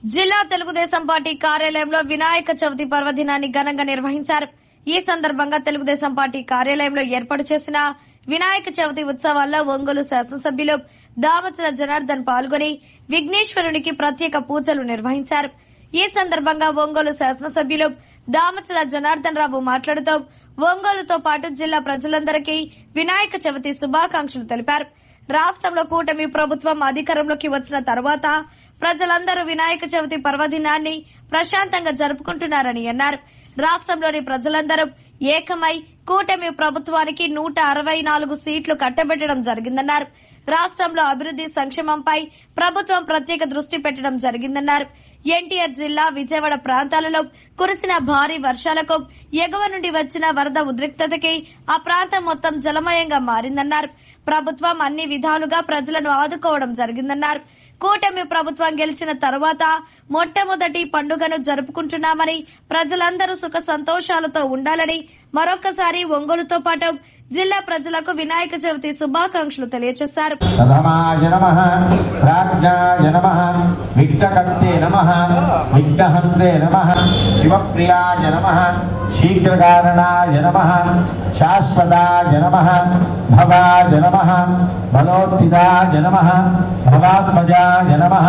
జిల్లా తెలుగుదేశం పార్టీ కార్యాలయంలో వినాయక చవితి పర్వదినాన్ని ఘనంగా నిర్వహించారు. ఈ సందర్భంగా తెలుగుదేశం పార్టీ కార్యాలయంలో ఏర్పాటు చేసిన వినాయక చవితి ఉత్సవాల్లో ఒంగోలు శాసనసభ్యులు దామచల జనార్దన్ పాల్గొని విఘ్నేశ్వరునికి ప్రత్యేక పూజలు నిర్వహించారు. ఈ సందర్భంగా ఒంగోలు శాసనసభ్యులు దామచల జనార్దన్ రావు మాట్లాడుతూ ఒంగోలుతో పాటు జిల్లా ప్రజలందరికీ వినాయక చవితి శుభాకాంక్షలు తెలిపారు. రాష్ట్రంలో కూటమి ప్రభుత్వం అధికారంలోకి వచ్చిన తర్వాత ప్రజలందరూ వినాయక చవితి పర్వదినాన్ని ప్రశాంతంగా జరుపుకుంటున్నారని అన్నారు. రాష్ట్రంలోని ప్రజలందరూ ఏకమై కూటమి ప్రభుత్వానికి 164 సీట్లు కట్టబెట్టడం జరిగిందన్నారు. రాష్ట్రంలో అభివృద్ది సంక్షేమంపై ప్రభుత్వం ప్రత్యేక దృష్టి పెట్టడం జరిగిందన్నారు. ఎన్టీఆర్ జిల్లా విజయవాడ ప్రాంతాలలో కురిసిన భారీ వర్షాలకు ఎగువ నుండి వచ్చిన వరద ఉద్రిక్తతకి ఆ ప్రాంతం మొత్తం జలమయంగా మారిందన్నారు. ప్రభుత్వం అన్ని విధాలుగా ప్రజలను ఆదుకోవడం జరిగిందన్నారు. కూటమి ప్రభుత్వం గెలిచిన తరువాత మొట్టమొదటి పండుగను జరుపుకుంటున్నామని, ప్రజలందరూ సుఖ సంతోషాలతో ఉండాలని మరొకసారి ఒంగోలుతో పాటు జిల్లా ప్రజలకు వినాయక చవితి శుభాకాంక్షలు తెలియజేశారు. సదమాయ నమః, ప్రాజ్ఞాయ నమః, విఘ్నకర్తే నమః, విఘ్నహంత్రే నమః, శివప్రియాయ నమః, శీఘ్రకారణాయ నమః, శాశ్వతాయ నమః, భవాయ నమః, బలోత్తిదాయ నమః, భవాత్మజాయ నమః,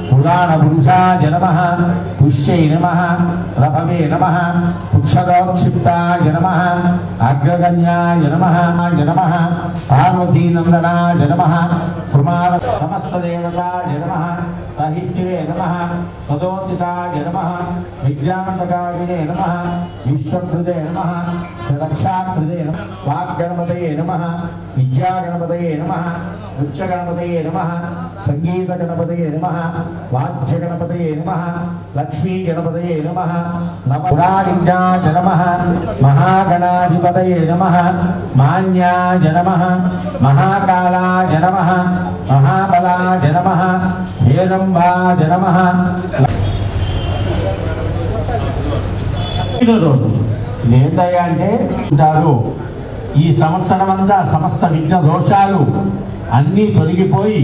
పురాణపురుషాయ నమః, పుష్యై నమః, ప్రభవే నమః, పుక్షదోక్షిప్తాయ నమః, అగ్రగణ్యాయ నమః, నమః, పార్వతీనందనాయ నమః, కుమార సమస్త దేవతాయ నమః, సహిష్ణువే నమః, సదోచితాయ నమః, విజ్ఞానకారిణే నమః, విశ్వకృతే నమః, సురక్షాకృతే నమః, వాగ్గణపతయే నమః, విద్యాగణపతయే నమః, ఉచ్చగణపతయే నమః, సంగీత గణపతయే నమః, వాచ్య గణపతయే నమః, లక్ష్మీ గణపతయే నమః, పురాణిజ్ఞాయ నమః, మహాగణాధిపతయే నమః, మాన్యాయ నమః, మహాకాలాయ నమః, మహాబలాయ నమః, హేరంబాయ నమః. ఏంటయ్యా అంటే ఉంటారు. ఈ సంవత్సరం అంతా సమస్త విఘ్న దోషాలు అన్నీ తొలగిపోయి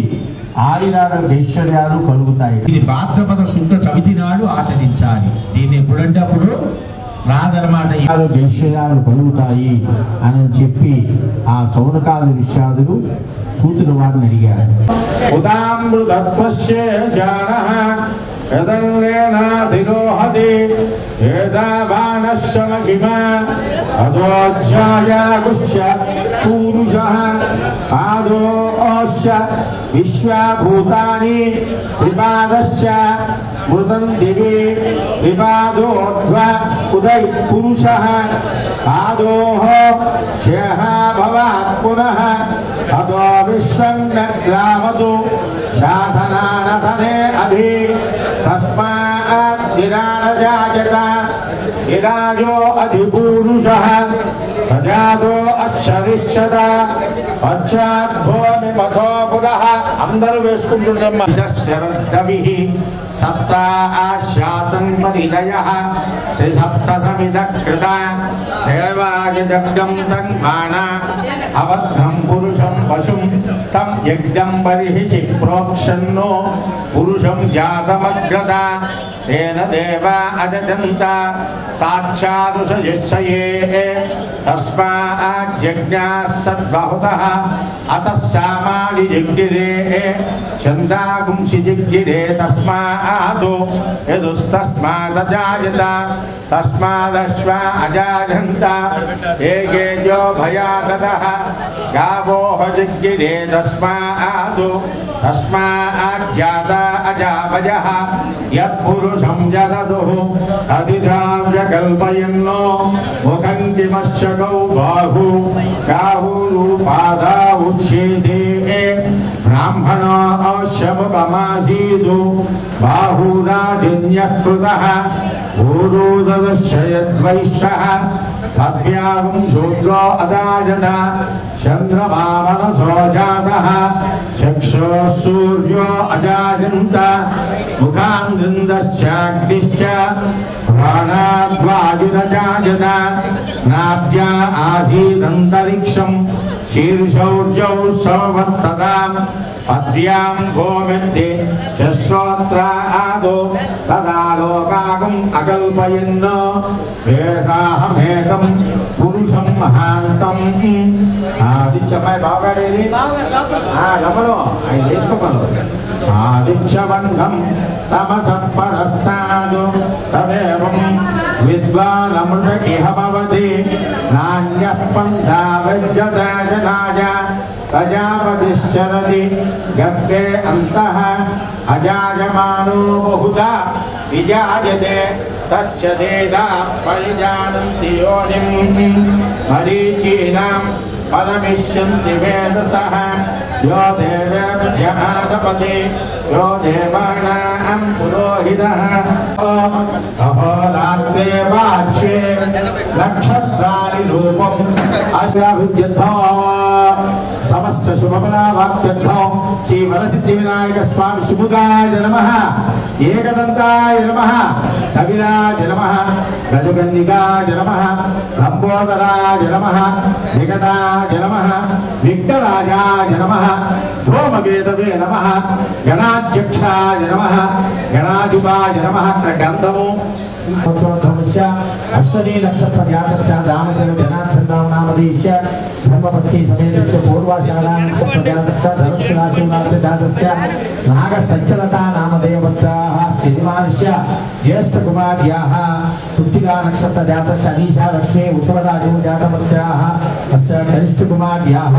ఆయురారోగ్య ఐశ్వర్యాలు కలుగుతాయి. ఇది భాద్రపద శుద్ధ చవితి నాడు ఆచరించాలి. దీన్ని ఎప్పుడంటే అప్పుడు రాదనమాట. ఆరోగ్య ఐశ్వర్యాలు కలుగుతాయి అని చెప్పి ఆ సౌనకాల విషయాదులు సూచన వారిని అడిగారు. ఉదామృతత్వస్య జానః యదన్నేనాధిరోహతి ఏదావానశ్చ మహిమా అదోజ్జాయాగుశ్చ పూరుషః ఆదోశ్చ విశ్వభూతాని త్రిపాదశ్చ మృతం దివి త్రిపాదోర్ధ్వ ఉదయ్ పురుషః ఆదోః శేహ భవాత్ పునః అదో విశ్వం న గ్రామతు శాసనానసనే అభి తస్మాత్ గిరాజాయత గిరాజో అధిపూరుషః సజాతో అక్షరిష్యత పశ్చాద్భూమి పథో పురః. అందరూ వేసుకుంటున్నాం. శరద్దవిః సప్తా ఆశ్యాసన్ పరిజయః త్రిసప్త సమిద కృత దేవాయజగ్గం తన్మాన అవధ్రం పురుషం పశుం తం యజ్ఞం బర్హిషి ప్రోక్షన్నో పురుషం జాతమగ్రత తేన దేవా అజంత సాక్షాదుషయే తస్మాజ్ఞాః సద్బహుతః అతః జిగ్గిరే చందాగుంసి జిగ్గిరే తస్మాదు యదుస్తస్మాదజాయత తస్మాదశ్వ అజాజంత ఏకేజో భయాతతః గావోః జిగ్గిరే తస్మాదు తస్మాజ్జాత అజావజః యత్పురుషం జగదుః అధిధావ్య కల్పయన్నో ముఖం కిమశ్చకౌ బాహు కాహురు పాదావుచ్ఛేదే బ్రాహ్మణో శముఖమాసీదు బాహురాజన్యః కృతః ఊరోదశ్చయద్వైశ్యః తద్వ్యాహం శూద్రో అదాజత చంద్రమామనసో జాతః చక్షుః సూర్యో అజాజంత ముఖాంద్రిందశ్చాగ్నిశ్చ ప్రాణాద్వాయురజాజత నాభ్యా ఆసీదంతరిక్షం శీర్షౌర్జౌ సౌవర్తతాం పద్యాం గోవింది శశ్రోత్రాదో తదా లోకాగం అకల్పయన్ వేదాహమేకం పురుషం మహాంతం ఆదిత్యమై బాగాడేది గమనం ఆయన చేసుకోమను ఆదిత్యవంగం తమసపరస్తాదు తదేవం విద్వానమృత ఇహ భవతి నాన్యః పంథా విద్యతే జనాయ ప్రజాపతిశ్చరతి గర్భే అంతః అజాయమానో బహుధా విజాయతే తస్య దేశా పరిజానంతి యోనిం మరీచీనాం ఫలమిష్యంతి వేదసః యో దేవేభ్యః यो देवानां पुरोहितः अहोरात्रे वाच्ये नक्षत्राणि रूपम् अश्वाभिद्यर्थो समस्त शुभफलावाप्त्यर्थो श्री वरसिद्धिविनायक स्वामी सुमुखाय नमः एकदन्ताय नमः कविराज नमः गजगन्धिकाय नमः लम्बोदराय नमः विकटाय नमः विघ्नराजाय नमः धूमकेतवे नमः गणाध्यक्षाय नमः गणाधिपाय नमः गन्धमो अश्वनी नक्षत्र व्यापस्य दामोदर जनार्दन नामधेयस्य धर्मपत्नी समेतस्य पूर्वाषाढ़ा नक्षत्र व्यापस्य धनुषु राशि नामधेयस्य नाग संचलता नामधेयवत्याः श्रीमानस्य ज्येष्ठ कुमार्याः कृत्तिका नक्षत्र व्यापस्य अनीशा लक्ष्मी वृषभराशि जातवत्याः अस्य कनिष्ठ कुमार्याः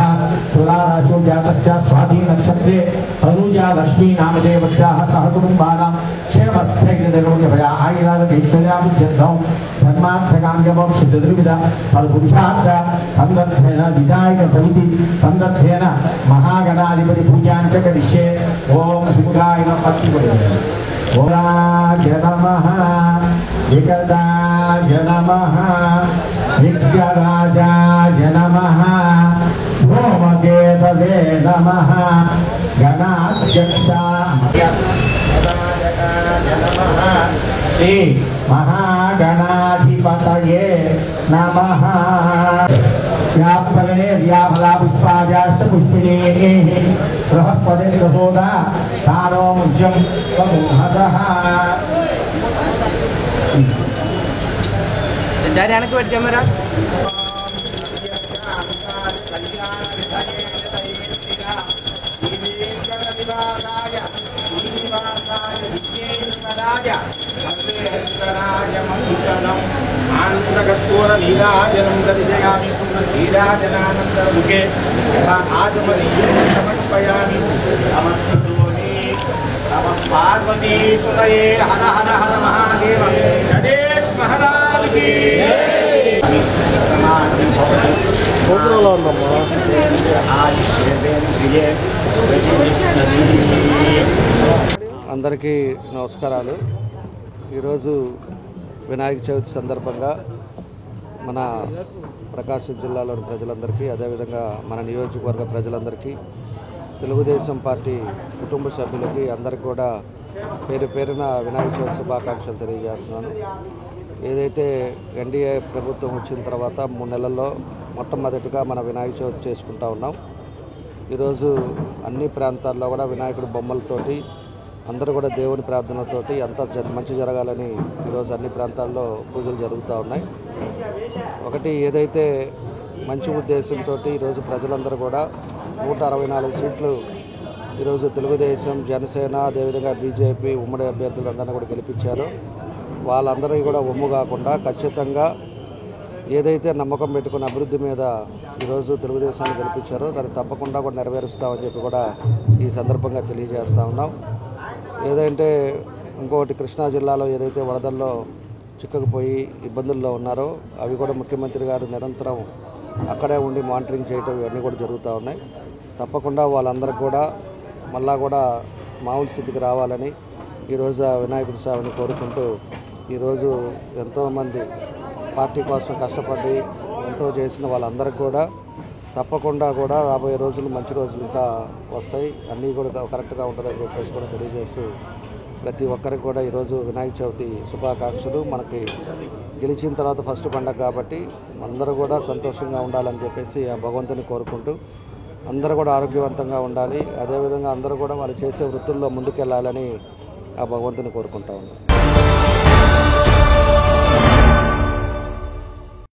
तुला राशि जातस्य स्वाति नक्षत्रे तनुजा लक्ष्मी नामधेयवत्याः सहकुटुम्बानां क्षेमस्थैर्यनिरोग्यभया आयुरारोग्यैश्वर्याभिवृद्ध्यर्थं धर्मार्थकाम्यमोक्षचतुर्विध फलपुरुषार्थ संदर्भेन विनायक चविति संदर्भेन महागणाधिपति पूजाञ्च करिष्ये ओम सुमुखाय नमः ओराज नमः विकटाय नमः विघ्नराजाय नमः धूमकेतवे नमः गणाध्यक्षाय नमः श्री महागणाधिपतये नमः व्यापकने व्याफला पुष्पाजाश्च पुष्पिणेः बृहस्पति प्रसोदा तानो मुज्जं समूहसः चारे आने के बाद कैमरा नीराजनं दर्शयामि नीराजनानन्तरमुखे यथा आजमनीयं समर्पयामि नमस्कृतोमि नमः पार्वतीसुतये हर हर हर महादेव गणेश महाराज की అందరికీ నమస్కారాలు. ఈరోజు వినాయక చవితి సందర్భంగా మన ప్రకాశం జిల్లాలోని ప్రజలందరికీ, అదేవిధంగా మన నియోజకవర్గ ప్రజలందరికీ, తెలుగుదేశం పార్టీ కుటుంబ సభ్యులకి అందరికీ కూడా పేరు పేరున వినాయక చవితి శుభాకాంక్షలు తెలియజేస్తున్నాను. ఏదైతే ఎన్డీఏ ప్రభుత్వం వచ్చిన తర్వాత 3 నెలల్లో మొట్టమొదటిగా మన వినాయక చవితి చేసుకుంటా ఉన్నాం. ఈరోజు అన్ని ప్రాంతాల్లో కూడా వినాయకుడి బొమ్మలతోటి అందరూ కూడా దేవుని ప్రార్థనతోటి అంతా మంచి జరగాలని ఈరోజు అన్ని ప్రాంతాల్లో పూజలు జరుగుతూ ఉన్నాయి. ఒకటి ఏదైతే మంచి ఉద్దేశంతో ఈరోజు ప్రజలందరూ కూడా 164 సీట్లు ఈరోజు తెలుగుదేశం, జనసేన, అదేవిధంగా బీజేపీ ఉమ్మడి అభ్యర్థులందరినీ కూడా గెలిపించారు. వాళ్ళందరికీ కూడా ఒమ్ము కాకుండా ఖచ్చితంగా ఏదైతే నమ్మకం పెట్టుకున్న అభివృద్ధి మీద ఈరోజు తెలుగుదేశాన్ని గెలిపించారో దాన్ని తప్పకుండా కూడా నెరవేరుస్తామని చెప్పి కూడా ఈ సందర్భంగా తెలియజేస్తూ ఉన్నాం. ఏదంటే ఇంకొకటి కృష్ణా జిల్లాలో ఏదైతే వరదల్లో చిక్కకపోయి ఇబ్బందుల్లో ఉన్నారో అవి కూడా ముఖ్యమంత్రి గారు నిరంతరం అక్కడే ఉండి మానిటరింగ్ చేయటం ఇవన్నీ కూడా జరుగుతూ ఉన్నాయి. తప్పకుండా వాళ్ళందరికీ కూడా మళ్ళా కూడా మామూలు స్థితికి రావాలని ఈరోజు వినాయకుడి స్వామిని కోరుకుంటూ ఈరోజు ఎంతోమంది పార్టీ కోసం కష్టపడి ఎంతో చేసిన వాళ్ళందరికీ కూడా తప్పకుండా కూడా రాబోయే రోజులు మంచి రోజులు ఇంకా వస్తాయి, అన్నీ కూడా కరెక్ట్గా ఉంటుందని చెప్పేసి కూడా తెలియజేస్తూ ప్రతి ఒక్కరికి కూడా ఈరోజు వినాయక చవితి శుభాకాంక్షలు. మనకి గెలిచిన తర్వాత ఫస్ట్ పండగ కాబట్టి అందరూ కూడా సంతోషంగా ఉండాలని చెప్పేసి ఆ భగవంతుని కోరుకుంటూ అందరూ కూడా ఆరోగ్యవంతంగా ఉండాలి. అదేవిధంగా అందరూ కూడా వాళ్ళు చేసే వృత్తుల్లో ముందుకెళ్ళాలని ఆ భగవంతుని కోరుకుంటా ఉన్నాను.